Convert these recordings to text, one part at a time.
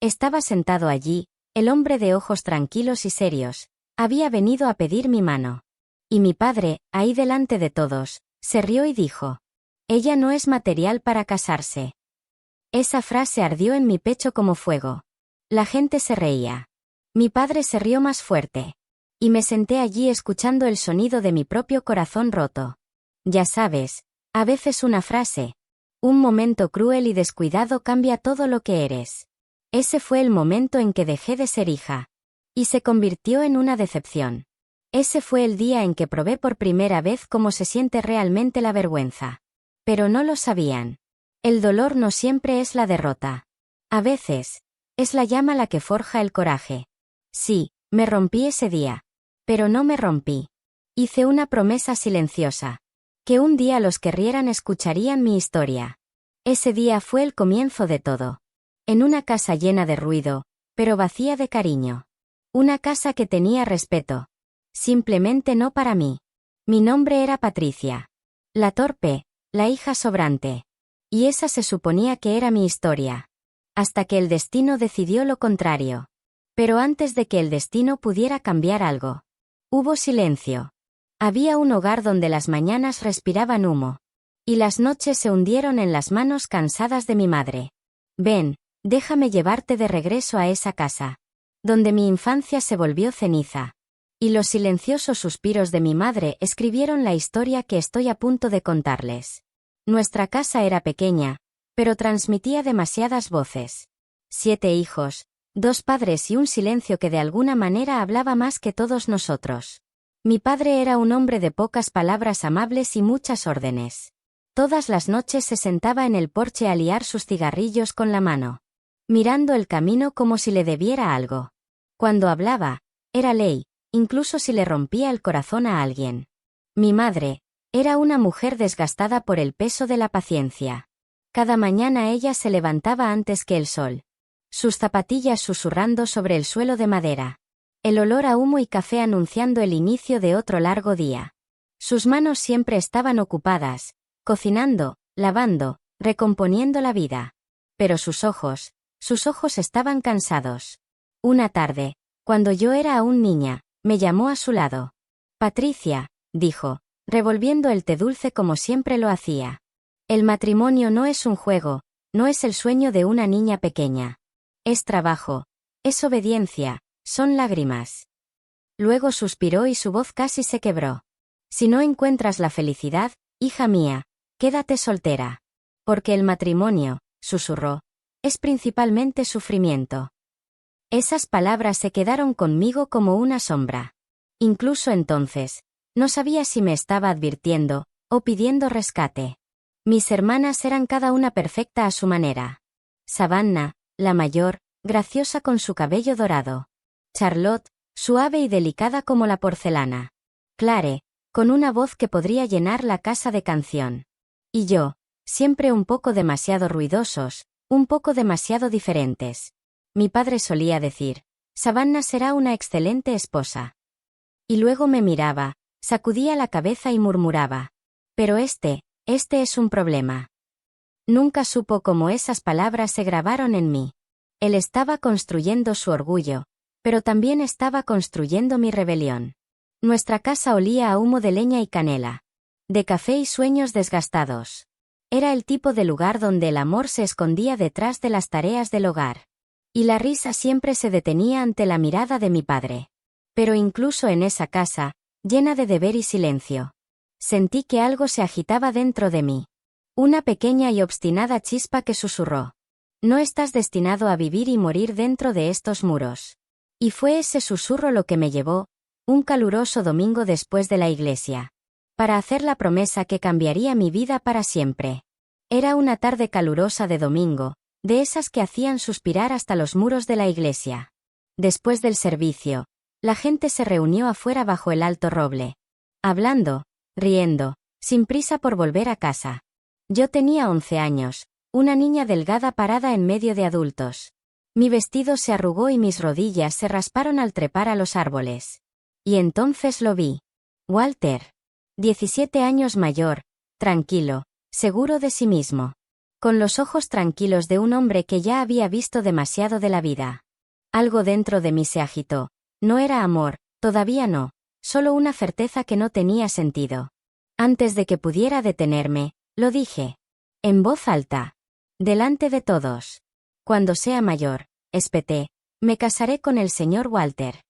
Estaba sentado allí, el hombre de ojos tranquilos y serios. Había venido a pedir mi mano. Y mi padre, ahí delante de todos, se rió y dijo: «Ella no es material para casarse». Esa frase ardió en mi pecho como fuego. La gente se reía. Mi padre se rió más fuerte. Y me senté allí escuchando el sonido de mi propio corazón roto. Ya sabes, a veces una frase, un momento cruel y descuidado cambia todo lo que eres. Ese fue el momento en que dejé de ser hija. Y se convirtió en una decepción. Ese fue el día en que probé por primera vez cómo se siente realmente la vergüenza. Pero no lo sabían. El dolor no siempre es la derrota. A veces, es la llama la que forja el coraje. Sí, me rompí ese día. Pero no me rompí. Hice una promesa silenciosa. Que un día los que rieran escucharían mi historia. Ese día fue el comienzo de todo. En una casa llena de ruido, pero vacía de cariño. Una casa que tenía respeto. Simplemente no para mí. Mi nombre era Patricia. La torpe, la hija sobrante. Y esa se suponía que era mi historia. Hasta que el destino decidió lo contrario. Pero antes de que el destino pudiera cambiar algo. Hubo silencio. Había un hogar donde las mañanas respiraban humo. Y las noches se hundieron en las manos cansadas de mi madre. Ven, déjame llevarte de regreso a esa casa. Donde mi infancia se volvió ceniza. Y los silenciosos suspiros de mi madre escribieron la historia que estoy a punto de contarles. Nuestra casa era pequeña, pero transmitía demasiadas voces. 7 hijos, 2 padres y un silencio que de alguna manera hablaba más que todos nosotros. Mi padre era un hombre de pocas palabras amables y muchas órdenes. Todas las noches se sentaba en el porche a liar sus cigarrillos con la mano. Mirando el camino como si le debiera algo. Cuando hablaba, era ley, incluso si le rompía el corazón a alguien. Mi madre, era una mujer desgastada por el peso de la paciencia. Cada mañana ella se levantaba antes que el sol. Sus zapatillas susurrando sobre el suelo de madera. El olor a humo y café anunciando el inicio de otro largo día. Sus manos siempre estaban ocupadas, cocinando, lavando, recomponiendo la vida. Pero sus ojos estaban cansados. Una tarde, cuando yo era aún niña, me llamó a su lado. Patricia, dijo, revolviendo el té dulce como siempre lo hacía. El matrimonio no es un juego, no es el sueño de una niña pequeña. Es trabajo, es obediencia, son lágrimas. Luego suspiró y su voz casi se quebró. Si no encuentras la felicidad, hija mía, quédate soltera. Porque el matrimonio, susurró, es principalmente sufrimiento. Esas palabras se quedaron conmigo como una sombra. Incluso entonces, no sabía si me estaba advirtiendo, o pidiendo rescate. Mis hermanas eran cada una perfecta a su manera. Savannah, la mayor, graciosa con su cabello dorado. Charlotte, suave y delicada como la porcelana. Clare, con una voz que podría llenar la casa de canción. Y yo, siempre un poco demasiado ruidosos, un poco demasiado diferentes. Mi padre solía decir, Savannah será una excelente esposa. Y luego me miraba, sacudía la cabeza y murmuraba. Pero este es un problema. Nunca supo cómo esas palabras se grabaron en mí. Él estaba construyendo su orgullo, pero también estaba construyendo mi rebelión. Nuestra casa olía a humo de leña y canela. De café y sueños desgastados. Era el tipo de lugar donde el amor se escondía detrás de las tareas del hogar. Y la risa siempre se detenía ante la mirada de mi padre. Pero incluso en esa casa, llena de deber y silencio, sentí que algo se agitaba dentro de mí. Una pequeña y obstinada chispa que susurró. No estás destinado a vivir y morir dentro de estos muros. Y fue ese susurro lo que me llevó, un caluroso domingo después de la iglesia, para hacer la promesa que cambiaría mi vida para siempre. Era una tarde calurosa de domingo, de esas que hacían suspirar hasta los muros de la iglesia. Después del servicio, la gente se reunió afuera bajo el alto roble. Hablando, riendo, sin prisa por volver a casa. Yo tenía 11 años, una niña delgada parada en medio de adultos. Mi vestido se arrugó y mis rodillas se rasparon al trepar a los árboles. Y entonces lo vi. Walter. 17 años mayor, tranquilo, seguro de sí mismo. con los ojos tranquilos de un hombre que ya había visto demasiado de la vida. Algo dentro de mí se agitó. No era amor, todavía no, solo una certeza que no tenía sentido. Antes de que pudiera detenerme, lo dije. En voz alta. Delante de todos. Cuando sea mayor, espeté, me casaré con el señor Walter.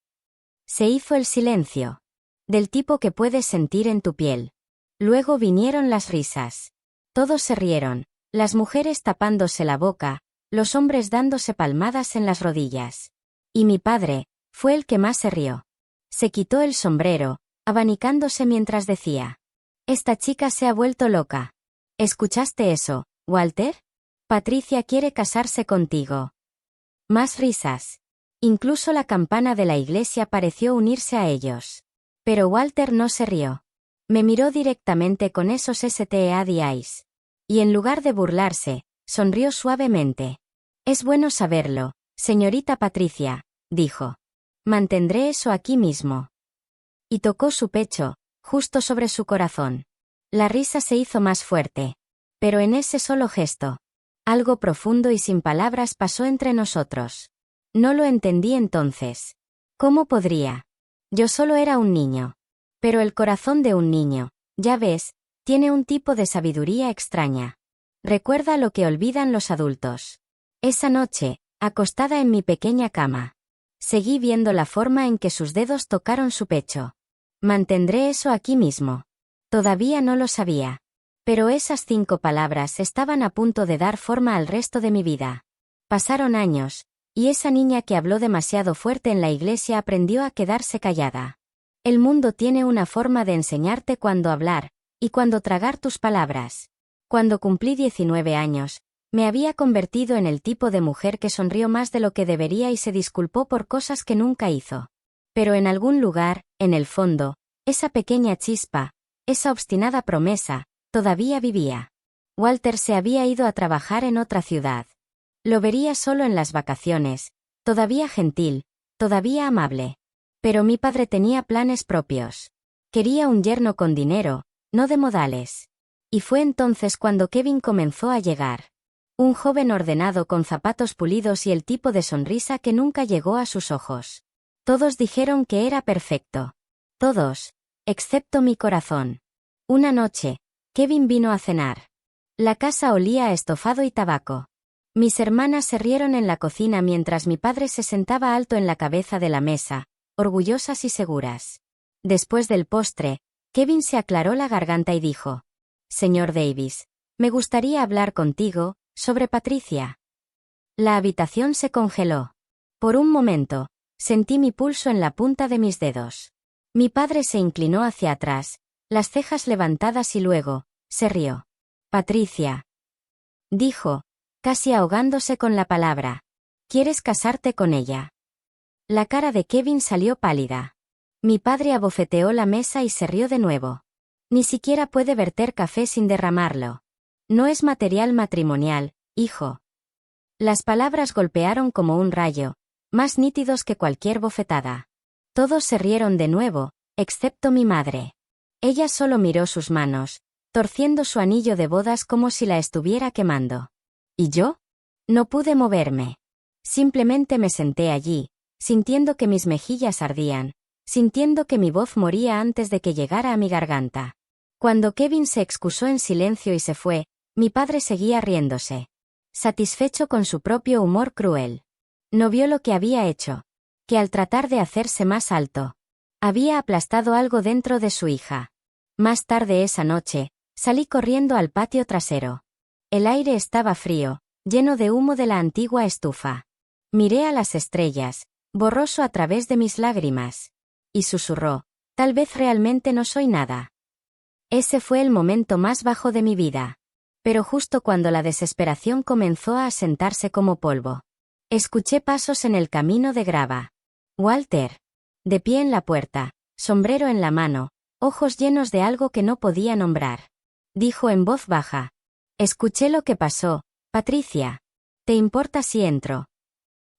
Se hizo el silencio. Del tipo que puedes sentir en tu piel. Luego vinieron las risas. Todos se rieron, las mujeres tapándose la boca, los hombres dándose palmadas en las rodillas. Y mi padre, fue el que más se rió. Se quitó el sombrero, abanicándose mientras decía. Esta chica se ha vuelto loca. ¿Escuchaste eso, Walter? Patricia quiere casarse contigo. Más risas. Incluso la campana de la iglesia pareció unirse a ellos. Pero Walter no se rió. Me miró directamente con esos stead eyes. Y en lugar de burlarse, sonrió suavemente. Es bueno saberlo, señorita Patricia, dijo. Mantendré eso aquí mismo. Y tocó su pecho, justo sobre su corazón. La risa se hizo más fuerte. Pero en ese solo gesto, algo profundo y sin palabras pasó entre nosotros. No lo entendí entonces. ¿Cómo podría? Yo solo era un niño. Pero el corazón de un niño, ya ves, tiene un tipo de sabiduría extraña. Recuerda lo que olvidan los adultos. Esa noche, acostada en mi pequeña cama, seguí viendo la forma en que sus dedos tocaron su pecho. Mantendré eso aquí mismo. Todavía no lo sabía. Pero esas 5 palabras estaban a punto de dar forma al resto de mi vida. Pasaron años, y esa niña que habló demasiado fuerte en la iglesia aprendió a quedarse callada. El mundo tiene una forma de enseñarte cuándo hablar, y cuándo tragar tus palabras. Cuando cumplí 19 años, me había convertido en el tipo de mujer que sonrió más de lo que debería y se disculpó por cosas que nunca hizo. Pero en algún lugar, en el fondo, esa pequeña chispa, esa obstinada promesa, todavía vivía. Walter se había ido a trabajar en otra ciudad. Lo vería solo en las vacaciones, todavía gentil, todavía amable. Pero mi padre tenía planes propios. Quería un yerno con dinero, no de modales. Y fue entonces cuando Kevin comenzó a llegar. Un joven ordenado con zapatos pulidos y el tipo de sonrisa que nunca llegó a sus ojos. Todos dijeron que era perfecto. Todos, excepto mi corazón. Una noche, Kevin vino a cenar. La casa olía a estofado y tabaco. Mis hermanas se rieron en la cocina mientras mi padre se sentaba alto en la cabeza de la mesa, orgullosas y seguras. Después del postre, Kevin se aclaró la garganta y dijo: Señor Davis, me gustaría hablar contigo, sobre Patricia. La habitación se congeló. Por un momento, sentí mi pulso en la punta de mis dedos. Mi padre se inclinó hacia atrás, las cejas levantadas y luego, se rió. Patricia, dijo, casi ahogándose con la palabra. ¿Quieres casarte con ella? La cara de Kevin salió pálida. Mi padre abofeteó la mesa y se rió de nuevo. Ni siquiera puede verter café sin derramarlo. No es material matrimonial, hijo. Las palabras golpearon como un rayo, más nítidos que cualquier bofetada. Todos se rieron de nuevo, excepto mi madre. Ella solo miró sus manos, torciendo su anillo de bodas como si la estuviera quemando. ¿Y yo? No pude moverme. Simplemente me senté allí, sintiendo que mis mejillas ardían, sintiendo que mi voz moría antes de que llegara a mi garganta. Cuando Kevin se excusó en silencio y se fue, mi padre seguía riéndose, satisfecho con su propio humor cruel. No vio lo que había hecho, que al tratar de hacerse más alto, había aplastado algo dentro de su hija. Más tarde esa noche, salí corriendo al patio trasero. El aire estaba frío, lleno de humo de la antigua estufa. Miré a las estrellas, borroso a través de mis lágrimas. Y susurró: tal vez realmente no soy nada. Ese fue el momento más bajo de mi vida. Pero justo cuando la desesperación comenzó a asentarse como polvo, escuché pasos en el camino de grava. Walter, de pie en la puerta, sombrero en la mano, ojos llenos de algo que no podía nombrar, dijo en voz baja: escuché lo que pasó, Patricia. ¿Te importa si entro?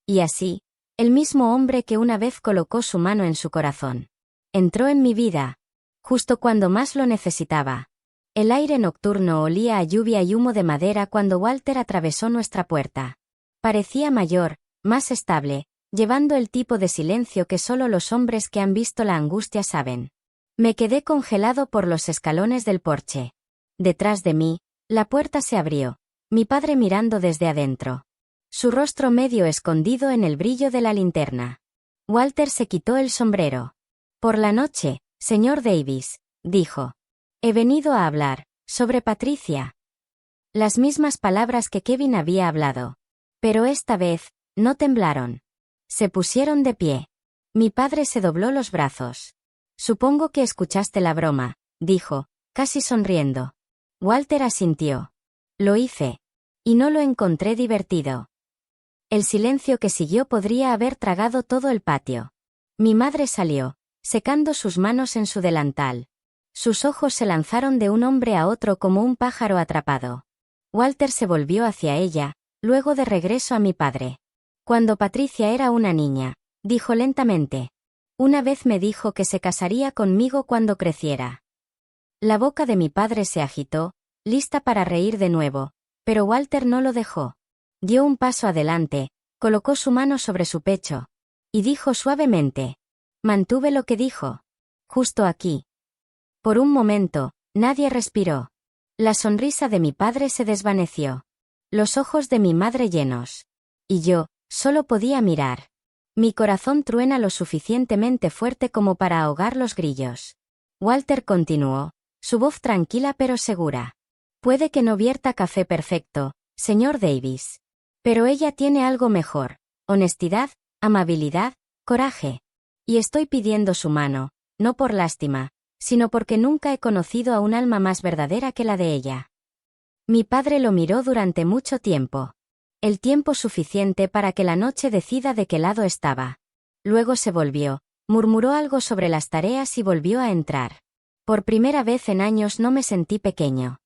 Y así, el mismo hombre que una vez colocó su mano en su corazón, entró en mi vida, justo cuando más lo necesitaba. El aire nocturno olía a lluvia y humo de madera cuando Walter atravesó nuestra puerta. Parecía mayor, más estable, llevando el tipo de silencio que solo los hombres que han visto la angustia saben. Me quedé congelado por los escalones del porche. Detrás de mí, la puerta se abrió, mi padre mirando desde adentro. Su rostro medio escondido en el brillo de la linterna. Walter se quitó el sombrero. Por la noche, señor Davis, dijo. He venido a hablar, sobre Patricia. Las mismas palabras que Kevin había hablado. Pero esta vez, no temblaron. Se pusieron de pie. Mi padre se dobló los brazos. Supongo que escuchaste la broma, dijo, casi sonriendo. Walter asintió. Lo hice. Y no lo encontré divertido. El silencio que siguió podría haber tragado todo el patio. Mi madre salió, secando sus manos en su delantal. Sus ojos se lanzaron de un hombre a otro como un pájaro atrapado. Walter se volvió hacia ella, luego de regreso a mi padre. Cuando Patricia era una niña, dijo lentamente. Una vez me dijo que se casaría conmigo cuando creciera. La boca de mi padre se agitó, lista para reír de nuevo, pero Walter no lo dejó. Dio un paso adelante, colocó su mano sobre su pecho. Y dijo suavemente. Mantuve lo que dijo. Justo aquí. Por un momento, nadie respiró. La sonrisa de mi padre se desvaneció. Los ojos de mi madre llenos. Y yo, solo podía mirar. Mi corazón truena lo suficientemente fuerte como para ahogar los grillos. Walter continuó, su voz tranquila pero segura. Puede que no vierta café perfecto, señor Davis. Pero ella tiene algo mejor. Honestidad, amabilidad, coraje. Y estoy pidiendo su mano, no por lástima, sino porque nunca he conocido a un alma más verdadera que la de ella. Mi padre lo miró durante mucho tiempo. El tiempo suficiente para que la noche decida de qué lado estaba. Luego se volvió, murmuró algo sobre las tareas y volvió a entrar. Por primera vez en años no me sentí pequeño.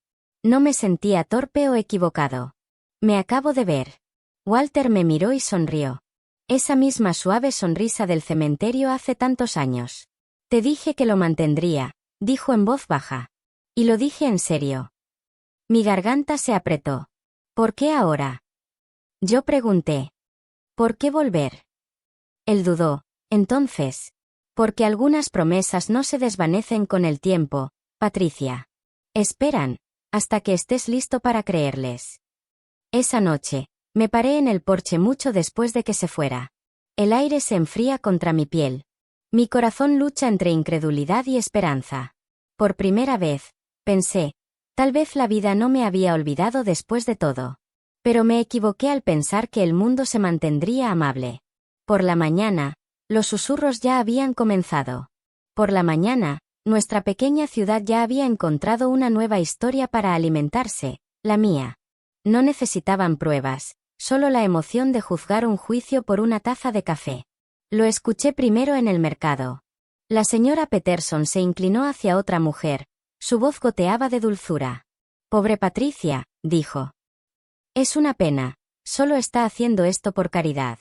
No me sentía torpe o equivocado. Me acabo de ver. Walter me miró y sonrió. Esa misma suave sonrisa del cementerio hace tantos años. Te dije que lo mantendría, dijo en voz baja. Y lo dije en serio. Mi garganta se apretó. ¿Por qué ahora? Yo pregunté. ¿Por qué volver? Él dudó. Entonces. Porque algunas promesas no se desvanecen con el tiempo, Patricia. Esperan, hasta que estés listo para creerles. Esa noche, me paré en el porche mucho después de que se fuera. El aire se enfría contra mi piel. Mi corazón lucha entre incredulidad y esperanza. Por primera vez, pensé, tal vez la vida no me había olvidado después de todo. Pero me equivoqué al pensar que el mundo se mantendría amable. Por la mañana, los susurros ya habían comenzado. Por la mañana, nuestra pequeña ciudad ya había encontrado una nueva historia para alimentarse, la mía. No necesitaban pruebas, solo la emoción de juzgar un juicio por una taza de café. Lo escuché primero en el mercado. La señora Peterson se inclinó hacia otra mujer, su voz goteaba de dulzura. Pobre Patricia, dijo. Es una pena, solo está haciendo esto por caridad.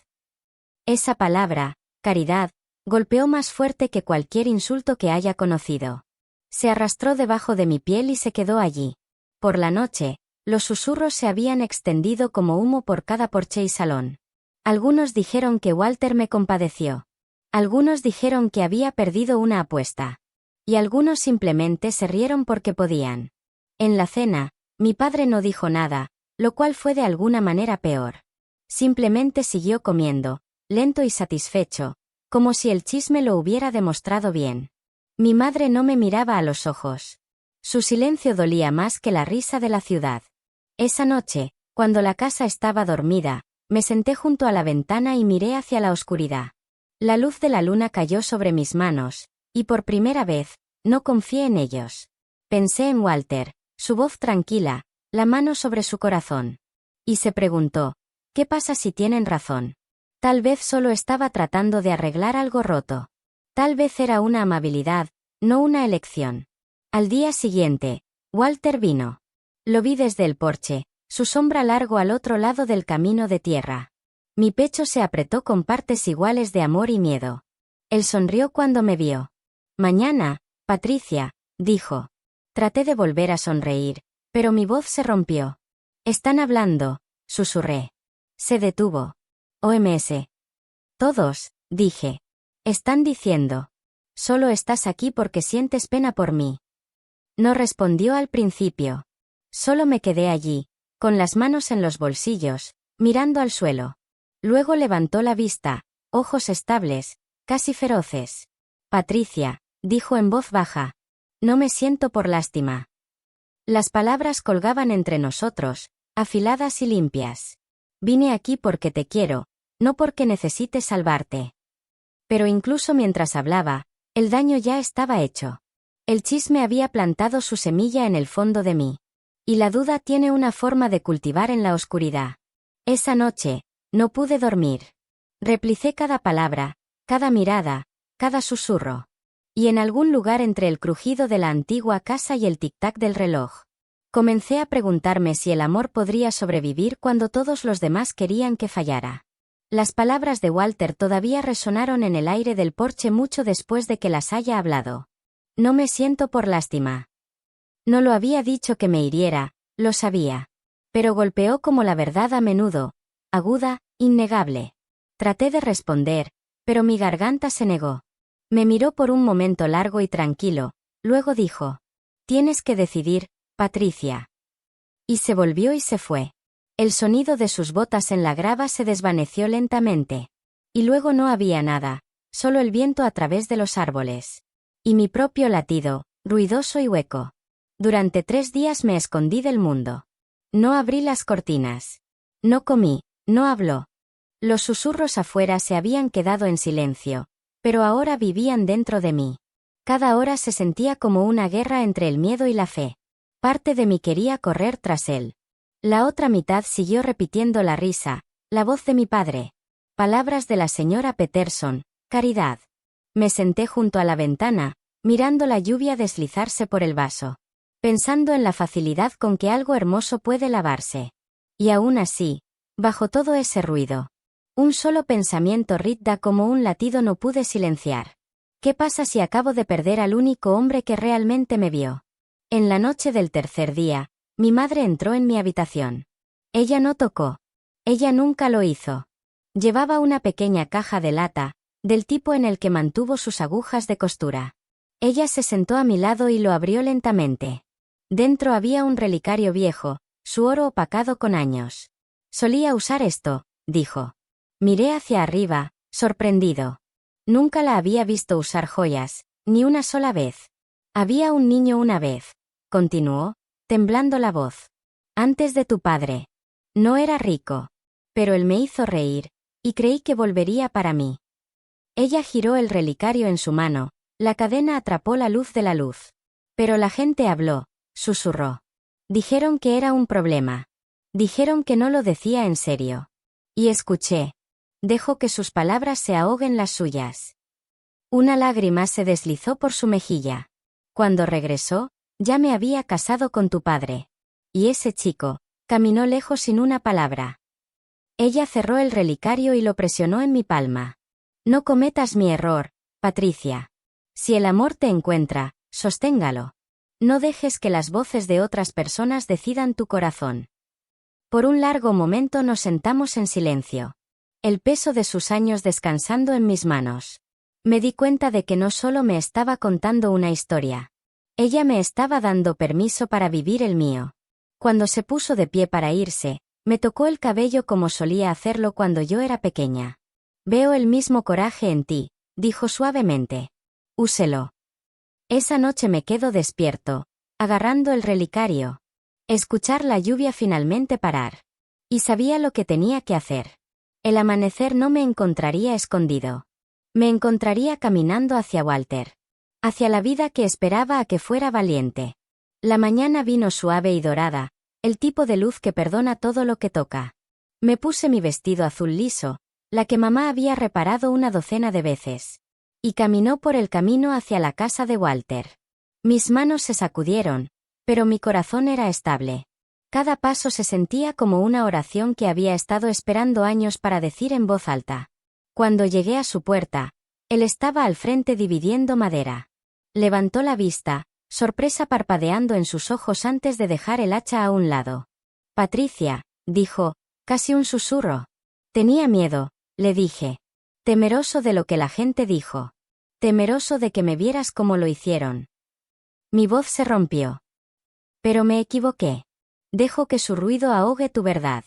Esa palabra, caridad, golpeó más fuerte que cualquier insulto que haya conocido. Se arrastró debajo de mi piel y se quedó allí. Por la noche, los susurros se habían extendido como humo por cada porche y salón. Algunos dijeron que Walter me compadeció. Algunos dijeron que había perdido una apuesta. Y algunos simplemente se rieron porque podían. En la cena, mi padre no dijo nada, lo cual fue de alguna manera peor. Simplemente siguió comiendo, lento y satisfecho, como si el chisme lo hubiera demostrado bien. Mi madre no me miraba a los ojos. Su silencio dolía más que la risa de la ciudad. Esa noche, cuando la casa estaba dormida, me senté junto a la ventana y miré hacia la oscuridad. La luz de la luna cayó sobre mis manos, y por primera vez, no confié en ellos. Pensé en Walter, su voz tranquila, la mano sobre su corazón. Y se preguntó, ¿qué pasa si tienen razón? Tal vez solo estaba tratando de arreglar algo roto. Tal vez era una amabilidad, no una elección. Al día siguiente, Walter vino. Lo vi desde el porche, su sombra largo al otro lado del camino de tierra. Mi pecho se apretó con partes iguales de amor y miedo. Él sonrió cuando me vio. Mañana, Patricia, dijo. Traté de volver a sonreír, pero mi voz se rompió. «Están hablando», susurré. Se detuvo. «OMS». «Todos», dije. «Están diciendo. Solo estás aquí porque sientes pena por mí». No respondió al principio. Solo me quedé allí, con las manos en los bolsillos, mirando al suelo. Luego levantó la vista, ojos estables, casi feroces. «Patricia», dijo en voz baja. «No me siento por lástima». Las palabras colgaban entre nosotros, afiladas y limpias. «Vine aquí porque te quiero, no porque necesites salvarte». Pero incluso mientras hablaba, el daño ya estaba hecho. El chisme había plantado su semilla en el fondo de mí. Y la duda tiene una forma de cultivar en la oscuridad. Esa noche, no pude dormir. Replicé cada palabra, cada mirada, cada susurro. Y en algún lugar entre el crujido de la antigua casa y el tic-tac del reloj, comencé a preguntarme si el amor podría sobrevivir cuando todos los demás querían que fallara. Las palabras de Walter todavía resonaron en el aire del porche mucho después de que las haya hablado. «No me siento por lástima». No lo había dicho que me hiriera, lo sabía. Pero golpeó como la verdad a menudo, aguda, innegable. Traté de responder, pero mi garganta se negó. Me miró por un momento largo y tranquilo, luego dijo: «Tienes que decidir, Patricia». Y se volvió y se fue. El sonido de sus botas en la grava se desvaneció lentamente. Y luego no había nada, solo el viento a través de los árboles. Y mi propio latido, ruidoso y hueco. Durante 3 días me escondí del mundo. No abrí las cortinas. No comí, no habló. Los susurros afuera se habían quedado en silencio, pero ahora vivían dentro de mí. Cada hora se sentía como una guerra entre el miedo y la fe. Parte de mí quería correr tras él. La otra mitad siguió repitiendo la risa, la voz de mi padre. Palabras de la señora Peterson, caridad. Me senté junto a la ventana, mirando la lluvia deslizarse por el vaso. Pensando en la facilidad con que algo hermoso puede lavarse. Y aún así, bajo todo ese ruido, un solo pensamiento ritda como un latido no pude silenciar. ¿Qué pasa si acabo de perder al único hombre que realmente me vio? En la noche del tercer día, mi madre entró en mi habitación. Ella no tocó. Ella nunca lo hizo. Llevaba una pequeña caja de lata, del tipo en el que mantuvo sus agujas de costura. Ella se sentó a mi lado y lo abrió lentamente. Dentro había un relicario viejo, su oro opacado con años. «Solía usar esto», dijo. Miré hacia arriba, sorprendido. Nunca la había visto usar joyas, ni una sola vez. «Había un niño una vez», continuó, temblando la voz. «Antes de tu padre. No era rico. Pero él me hizo reír, y creí que volvería para mí». Ella giró el relicario en su mano, la cadena atrapó la luz de la luz. «Pero la gente habló», susurró. «Dijeron que era un problema. Dijeron que no lo decía en serio. Y escuché. Dejo que sus palabras se ahoguen las suyas». Una lágrima se deslizó por su mejilla. «Cuando regresó, ya me había casado con tu padre. Y ese chico, caminó lejos sin una palabra». Ella cerró el relicario y lo presionó en mi palma. «No cometas mi error, Patricia. Si el amor te encuentra, sosténgalo. No dejes que las voces de otras personas decidan tu corazón». Por un largo momento nos sentamos en silencio. El peso de sus años descansando en mis manos. Me di cuenta de que no solo me estaba contando una historia. Ella me estaba dando permiso para vivir el mío. Cuando se puso de pie para irse, me tocó el cabello como solía hacerlo cuando yo era pequeña. «Veo el mismo coraje en ti», dijo suavemente. «Úselo». Esa noche me quedo despierto, agarrando el relicario. Escuchar la lluvia finalmente parar. Y sabía lo que tenía que hacer. El amanecer no me encontraría escondido. Me encontraría caminando hacia Walter. Hacia la vida que esperaba a que fuera valiente. La mañana vino suave y dorada, el tipo de luz que perdona todo lo que toca. Me puse mi vestido azul liso, la que mamá había reparado una docena de veces. Y caminó por el camino hacia la casa de Walter. Mis manos se sacudieron, pero mi corazón era estable. Cada paso se sentía como una oración que había estado esperando años para decir en voz alta. Cuando llegué a su puerta, él estaba al frente dividiendo madera. Levantó la vista, sorpresa parpadeando en sus ojos antes de dejar el hacha a un lado. Patricia, dijo, casi un susurro. Tenía miedo, le dije. Temeroso de lo que la gente dijo. Temeroso de que me vieras como lo hicieron. Mi voz se rompió. Pero me equivoqué. Dejo que su ruido ahogue tu verdad.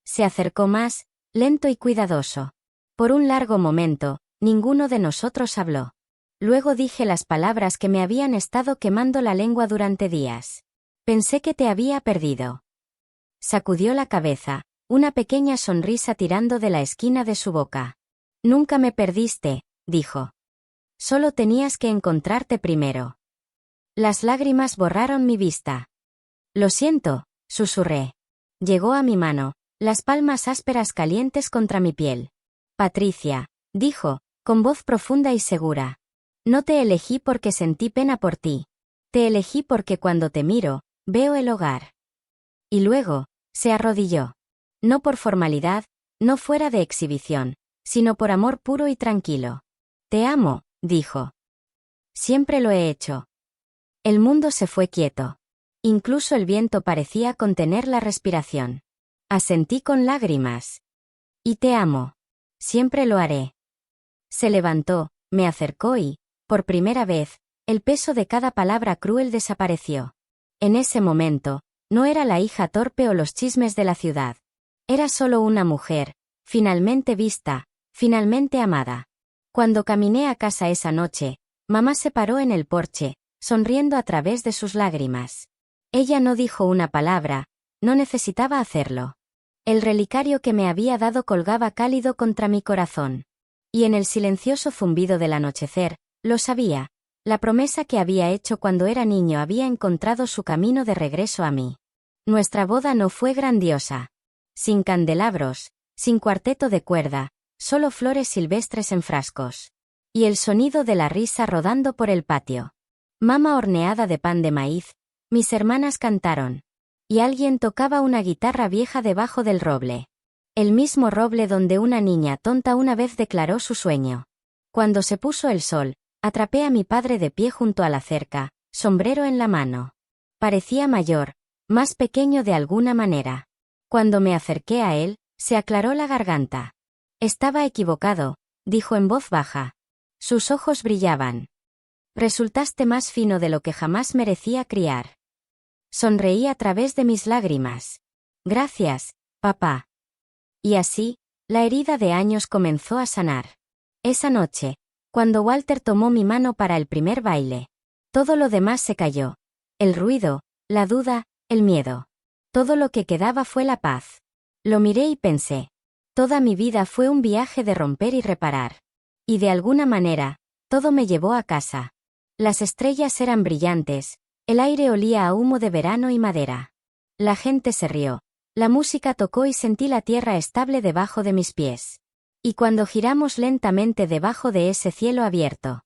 Se acercó más, lento y cuidadoso. Por un largo momento, ninguno de nosotros habló. Luego dije las palabras que me habían estado quemando la lengua durante días. Pensé que te había perdido. Sacudió la cabeza, una pequeña sonrisa tirando de la esquina de su boca. Nunca me perdiste, dijo. Solo tenías que encontrarte primero. Las lágrimas borraron mi vista. Lo siento, susurré. Llegó a mi mano, las palmas ásperas calientes contra mi piel. Patricia, dijo, con voz profunda y segura. No te elegí porque sentí pena por ti. Te elegí porque cuando te miro, veo el hogar. Y luego, se arrodilló. No por formalidad, no fuera de exhibición, sino por amor puro y tranquilo. Te amo, dijo. Siempre lo he hecho. El mundo se fue quieto. Incluso el viento parecía contener la respiración. Asentí con lágrimas. Y te amo. Siempre lo haré. Se levantó, me acercó y, por primera vez, el peso de cada palabra cruel desapareció. En ese momento, no era la hija torpe o los chismes de la ciudad. Era solo una mujer, finalmente vista, finalmente amada. Cuando caminé a casa esa noche, mamá se paró en el porche, sonriendo a través de sus lágrimas. Ella no dijo una palabra, no necesitaba hacerlo. El relicario que me había dado colgaba cálido contra mi corazón. Y en el silencioso zumbido del anochecer, lo sabía, la promesa que había hecho cuando era niño había encontrado su camino de regreso a mí. Nuestra boda no fue grandiosa. Sin candelabros, sin cuarteto de cuerda, solo flores silvestres en frascos. Y el sonido de la risa rodando por el patio. Mama horneada de pan de maíz, mis hermanas cantaron. Y alguien tocaba una guitarra vieja debajo del roble. El mismo roble donde una niña tonta una vez declaró su sueño. Cuando se puso el sol, atrapé a mi padre de pie junto a la cerca, sombrero en la mano. Parecía mayor, más pequeño de alguna manera. Cuando me acerqué a él, se aclaró la garganta. Estaba equivocado, dijo en voz baja. Sus ojos brillaban. Resultaste más fino de lo que jamás merecía criar. Sonreí a través de mis lágrimas. Gracias, papá. Y así, la herida de años comenzó a sanar. Esa noche, cuando Walter tomó mi mano para el primer baile, todo lo demás se cayó. El ruido, la duda, el miedo. Todo lo que quedaba fue la paz. Lo miré y pensé. Toda mi vida fue un viaje de romper y reparar. Y de alguna manera, todo me llevó a casa. Las estrellas eran brillantes, el aire olía a humo de verano y madera. La gente se rió. La música tocó y sentí la tierra estable debajo de mis pies. Y cuando giramos lentamente debajo de ese cielo abierto,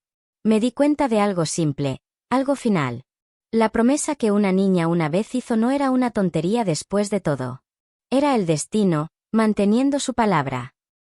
me di cuenta de algo simple, algo final. La promesa que una niña una vez hizo no era una tontería después de todo. Era el destino, manteniendo su palabra.